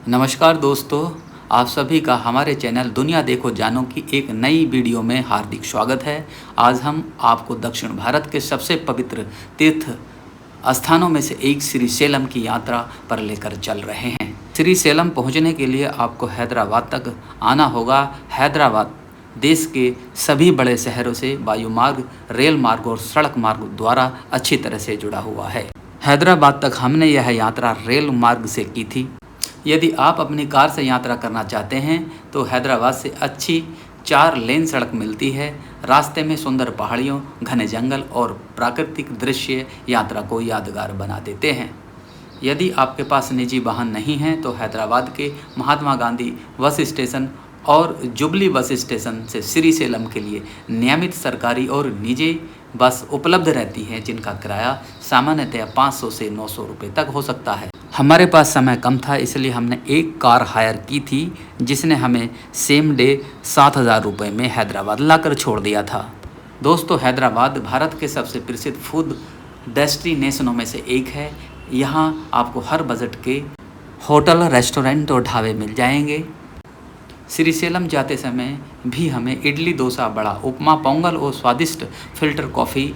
नमस्कार दोस्तों, आप सभी का हमारे चैनल दुनिया देखो जानो की एक नई वीडियो में हार्दिक स्वागत है। आज हम आपको दक्षिण भारत के सबसे पवित्र तीर्थ स्थानों में से एक श्री सेलम की यात्रा पर लेकर चल रहे हैं। श्री सेलम पहुंचने के लिए आपको हैदराबाद तक आना होगा। हैदराबाद देश के सभी बड़े शहरों से वायुमार्ग, रेल मार्ग और सड़क मार्ग द्वारा अच्छी तरह से जुड़ा हुआ है। हैदराबाद तक हमने यह यात्रा रेल मार्ग से की थी। यदि आप अपनी कार से यात्रा करना चाहते हैं तो हैदराबाद से अच्छी 4 लेन सड़क मिलती है। रास्ते में सुंदर पहाड़ियों, घने जंगल और प्राकृतिक दृश्य यात्रा को यादगार बना देते हैं। यदि आपके पास निजी वाहन नहीं है तो हैदराबाद के महात्मा गांधी बस स्टेशन और जुबली बस स्टेशन से श्री सेलम के लिए नियमित सरकारी और निजी बस उपलब्ध रहती हैं, जिनका किराया सामान्यतः 500 से 900 रुपये तक हो सकता है। हमारे पास समय कम था, इसलिए हमने एक कार हायर की थी जिसने हमें सेम डे 7,000 रुपये में हैदराबाद लाकर छोड़ दिया था। दोस्तों, हैदराबाद भारत के सबसे प्रसिद्ध फूड डेस्टिनेशनों में से एक है। यहाँ आपको हर बजट के होटल, रेस्टोरेंट और ढाबे मिल जाएंगे। श्री सेलम जाते समय भी हमें इडली, डोसा, बड़ा, उपमा, पोंगल और स्वादिष्ट फिल्टर कॉफ़ी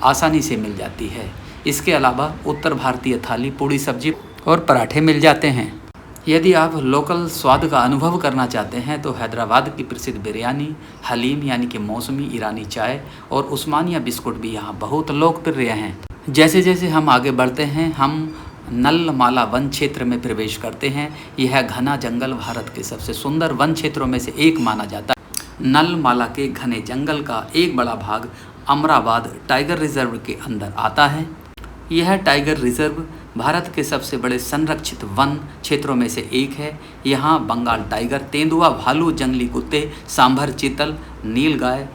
आसानी से मिल जाती है। इसके अलावा उत्तर भारतीय थाली, पूड़ी, सब्जी और पराठे मिल जाते हैं। यदि आप लोकल स्वाद का अनुभव करना चाहते हैं तो हैदराबाद की प्रसिद्ध बिरयानी, हलीम यानी कि मौसमी ईरानी चाय और उस्मानिया बिस्कुट भी यहाँ बहुत लोकप्रिय हैं। जैसे जैसे हम आगे बढ़ते हैं, हम नलमाला वन क्षेत्र में प्रवेश करते हैं। यह घना जंगल भारत के सबसे सुंदर वन क्षेत्रों में से एक माना जाता है। नलमाला के घने जंगल का एक बड़ा भाग अमराबाद टाइगर रिजर्व के अंदर आता है। यह टाइगर रिजर्व भारत के सबसे बड़े संरक्षित वन क्षेत्रों में से एक है। यहाँ बंगाल टाइगर, तेंदुआ, भालू, जंगली कुत्ते, सांभर चीतल, नीलगाय,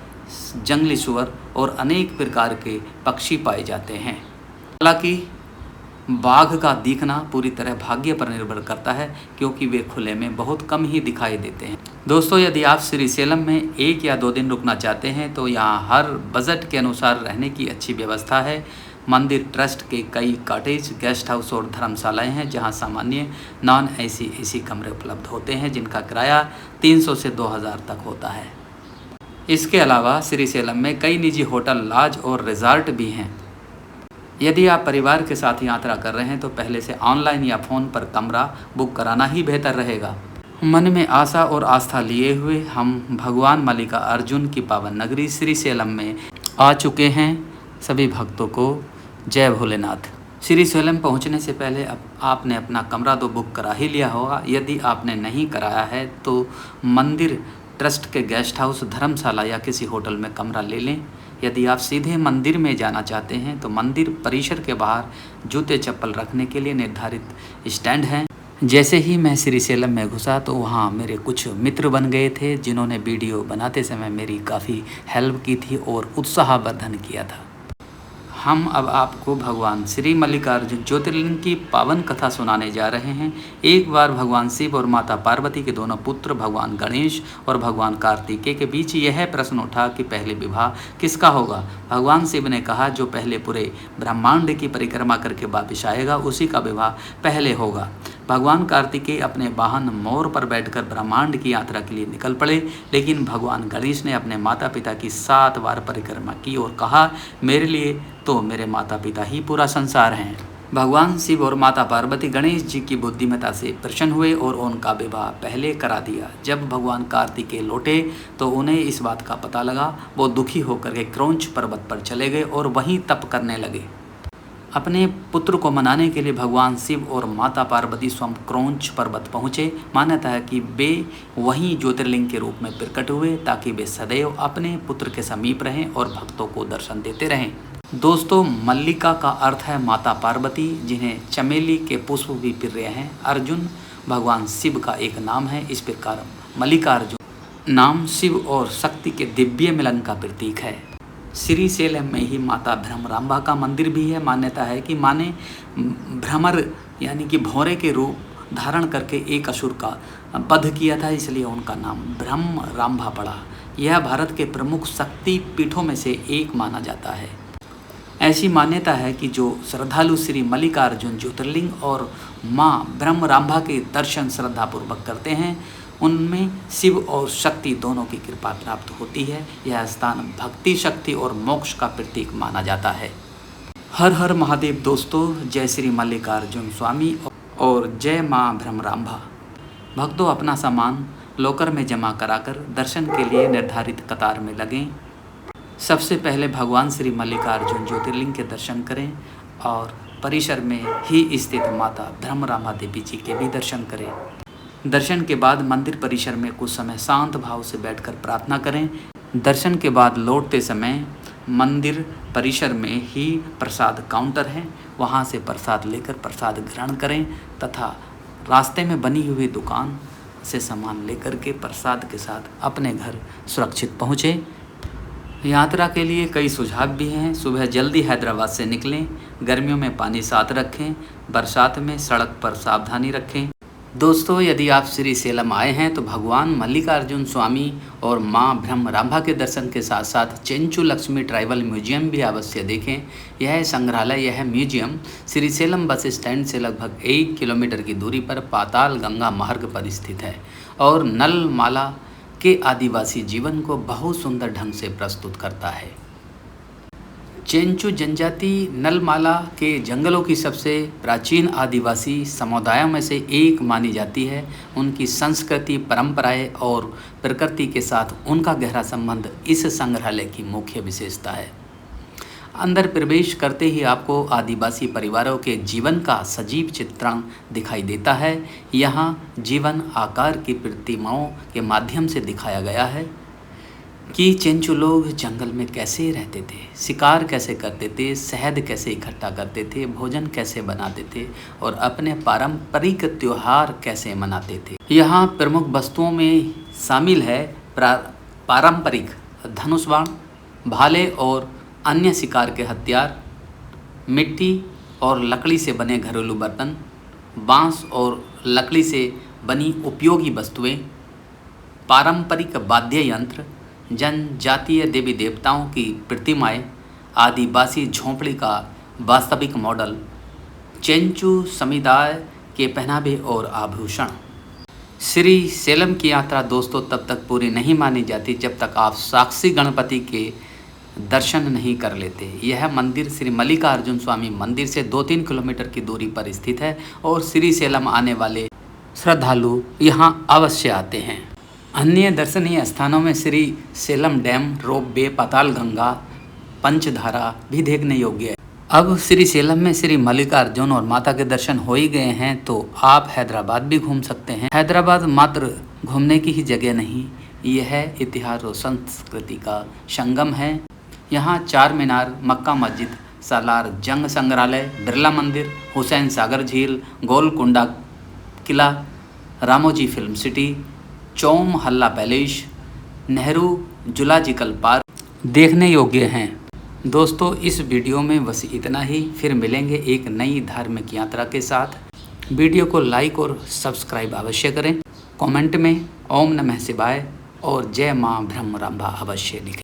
जंगली सुअर और अनेक प्रकार के पक्षी पाए जाते हैं। हालांकि बाघ का दिखना पूरी तरह भाग्य पर निर्भर करता है, क्योंकि वे खुले में बहुत कम ही दिखाई देते हैं। दोस्तों, यदि आप श्री सेलम में 1 या 2 दिन रुकना चाहते हैं तो यहाँ हर बजट के अनुसार रहने की अच्छी व्यवस्था है। मंदिर ट्रस्ट के कई कॉटेज, गेस्ट हाउस और धर्मशालाएं हैं, जहां सामान्य नॉन एसी कमरे उपलब्ध होते हैं, जिनका किराया 300 से 2,000 तक होता है। इसके अलावा श्री सेलम में कई निजी होटल, लॉज और रिजॉर्ट भी हैं। यदि आप परिवार के साथ यात्रा कर रहे हैं तो पहले से ऑनलाइन या फ़ोन पर कमरा बुक कराना ही बेहतर रहेगा। मन में आशा और आस्था लिए हुए हम भगवान मल्लिका अर्जुन की पावन नगरी श्री सेलम में आ चुके हैं। सभी भक्तों को जय भोलेनाथ। श्री सेलम पहुंचने से पहले आपने अपना कमरा तो बुक करा ही लिया होगा। यदि आपने नहीं कराया है तो मंदिर ट्रस्ट के गेस्ट हाउस, धर्मशाला या किसी होटल में कमरा ले लें। यदि आप सीधे मंदिर में जाना चाहते हैं तो मंदिर परिसर के बाहर जूते चप्पल रखने के लिए निर्धारित स्टैंड हैं। जैसे ही मैं श्री सेलम में घुसा तो वहाँ मेरे कुछ मित्र बन गए थे, जिन्होंने वीडियो बनाते समय मेरी काफ़ी हेल्प की थी और उत्साहवर्धन किया था। हम अब आपको भगवान श्री मल्लिकार्जुन ज्योतिर्लिंग की पावन कथा सुनाने जा रहे हैं। एक बार भगवान शिव और माता पार्वती के दोनों पुत्र भगवान गणेश और भगवान कार्तिकेय के बीच यह प्रश्न उठा कि पहले विवाह किसका होगा। भगवान शिव ने कहा, जो पहले पूरे ब्रह्मांड की परिक्रमा करके वापिस आएगा उसी का विवाह पहले होगा। भगवान कार्तिकेय अपने वाहन मोर पर बैठकर ब्रह्मांड की यात्रा के लिए निकल पड़े, लेकिन भगवान गणेश ने अपने माता पिता की 7 बार परिक्रमा की और कहा, मेरे लिए तो मेरे माता पिता ही पूरा संसार हैं। भगवान शिव और माता पार्वती गणेश जी की बुद्धिमत्ता से प्रसन्न हुए और उनका विवाह पहले करा दिया। जब भगवान कार्तिकेय लौटे तो उन्हें इस बात का पता लगा। वो दुखी होकर के क्रौंच पर्वत पर चले गए और वहीं तप करने लगे। अपने पुत्र को मनाने के लिए भगवान शिव और माता पार्वती स्वयं क्रौंच पर्वत पहुँचे। मान्यता है कि वे वहीं ज्योतिर्लिंग के रूप में प्रकट हुए ताकि वे सदैव अपने पुत्र के समीप रहें और भक्तों को दर्शन देते रहें। दोस्तों, मल्लिका का अर्थ है माता पार्वती, जिन्हें चमेली के पुष्प भी प्रिय हैं। अर्जुन भगवान शिव का एक नाम है। इस प्रकार मल्लिकार्जुन नाम शिव और शक्ति के दिव्य मिलन का प्रतीक है। श्री सेलम में ही माता भ्रमरांबा का मंदिर भी है। मान्यता है कि माँ ने भ्रमर यानी कि भौरे के रूप धारण करके एक असुर का वध किया था, इसलिए उनका नाम भ्रमरांबा पड़ा। यह भारत के प्रमुख शक्ति पीठों में से एक माना जाता है। ऐसी मान्यता है कि जो श्रद्धालु श्री मल्लिकार्जुन ज्योतिर्लिंग और माँ ब्रह्मरांभा के दर्शन श्रद्धापूर्वक करते हैं, उनमें शिव और शक्ति दोनों की कृपा प्राप्त होती है। यह स्थान भक्ति, शक्ति और मोक्ष का प्रतीक माना जाता है। हर हर महादेव दोस्तों, जय श्री मल्लिकार्जुन स्वामी और जय माँ ब्रह्मरांभा। भक्तों, अपना सामान लॉकर में जमा कराकर दर्शन के लिए निर्धारित कतार में लगें। सबसे पहले भगवान श्री मल्लिकार्जुन ज्योतिर्लिंग के दर्शन करें और परिसर में ही स्थित माता ब्रह्मरांभा देवी जी के भी दर्शन करें। दर्शन के बाद मंदिर परिसर में कुछ समय शांत भाव से बैठकर प्रार्थना करें। दर्शन के बाद लौटते समय मंदिर परिसर में ही प्रसाद काउंटर है, वहां से प्रसाद लेकर प्रसाद ग्रहण करें तथा रास्ते में बनी हुई दुकान से सामान लेकर के प्रसाद के साथ अपने घर सुरक्षित पहुँचें। यात्रा के लिए कई सुझाव भी हैं। सुबह जल्दी हैदराबाद से निकलें, गर्मियों में पानी साथ रखें, बरसात में सड़क पर सावधानी रखें। दोस्तों, यदि आप श्री सेलम आए हैं तो भगवान मल्लिकार्जुन स्वामी और मां ब्रह्मरांभा के दर्शन के साथ साथ चेंचू लक्ष्मी ट्राइबल म्यूजियम भी अवश्य देखें। यह संग्रहालय, यह museum Shri Salem bus stand से लगभग 1 किलोमीटर की दूरी पर पाताल गंगा मार्ग पर स्थित है और नलमाला के आदिवासी जीवन को बहुत सुंदर ढंग से प्रस्तुत करता है। चेंचू जनजाति नलमाला के जंगलों की सबसे प्राचीन आदिवासी समुदायों में से एक मानी जाती है। उनकी संस्कृति, परंपराएं और प्रकृति के साथ उनका गहरा संबंध इस संग्रहालय की मुख्य विशेषता है। अंदर प्रवेश करते ही आपको आदिवासी परिवारों के जीवन का सजीव चित्रण दिखाई देता है। यहाँ जीवन आकार की प्रतिमाओं के माध्यम से दिखाया गया है कि चेंचू लोग जंगल में कैसे रहते थे, शिकार कैसे करते थे, शहद कैसे इकट्ठा करते थे, भोजन कैसे बनाते थे और अपने पारंपरिक त्योहार कैसे मनाते थे। यहाँ प्रमुख वस्तुओं में शामिल है पारंपरिक धनुष बाण, भाले और अन्य शिकार के हथियार, मिट्टी और लकड़ी से बने घरेलू बर्तन, बांस और लकड़ी से बनी उपयोगी वस्तुएं, पारंपरिक वाद्य यंत्र, जनजातीय देवी देवताओं की प्रतिमाएं, आदिवासी झोंपड़ी का वास्तविक मॉडल, चेंचू समुदाय के पहनावे और आभूषण। श्री सेलम की यात्रा दोस्तों तब तक पूरी नहीं मानी जाती जब तक आप साक्षी गणपति के दर्शन नहीं कर लेते। यह मंदिर श्री मल्लिकार्जुन स्वामी मंदिर से 2-3 किलोमीटर की दूरी पर स्थित है और श्री सेलम आने वाले श्रद्धालु यहाँ अवश्य आते हैं। अन्य दर्शनीय स्थानों में श्री सेलम डैम, रोप वे, पाताल गंगा, पंचधारा भी देखने योग्य है। अब श्री सेलम में श्री मल्लिकार्जुन और माता के दर्शन हो ही गए हैं तो आप हैदराबाद भी घूम सकते हैं। हैदराबाद मात्र घूमने की ही जगह नहीं, यह इतिहास और संस्कृति का संगम है। यहाँ चार मीनार, मक्का मस्जिद, सालार जंग संग्रहालय, बिरला मंदिर, हुसैन सागर झील, गोलकुंडा किला, रामोजी फिल्म सिटी, चौम हल्ला पैलेस, नेहरू जूलॉजिकल पार्क देखने योग्य हैं। दोस्तों, इस वीडियो में बस इतना ही। फिर मिलेंगे एक नई धार्मिक यात्रा के साथ। वीडियो को लाइक और सब्सक्राइब अवश्य करें। कमेंट में ओम नमः शिवाय और जय मां ब्रह्मरांभा अवश्य लिखें।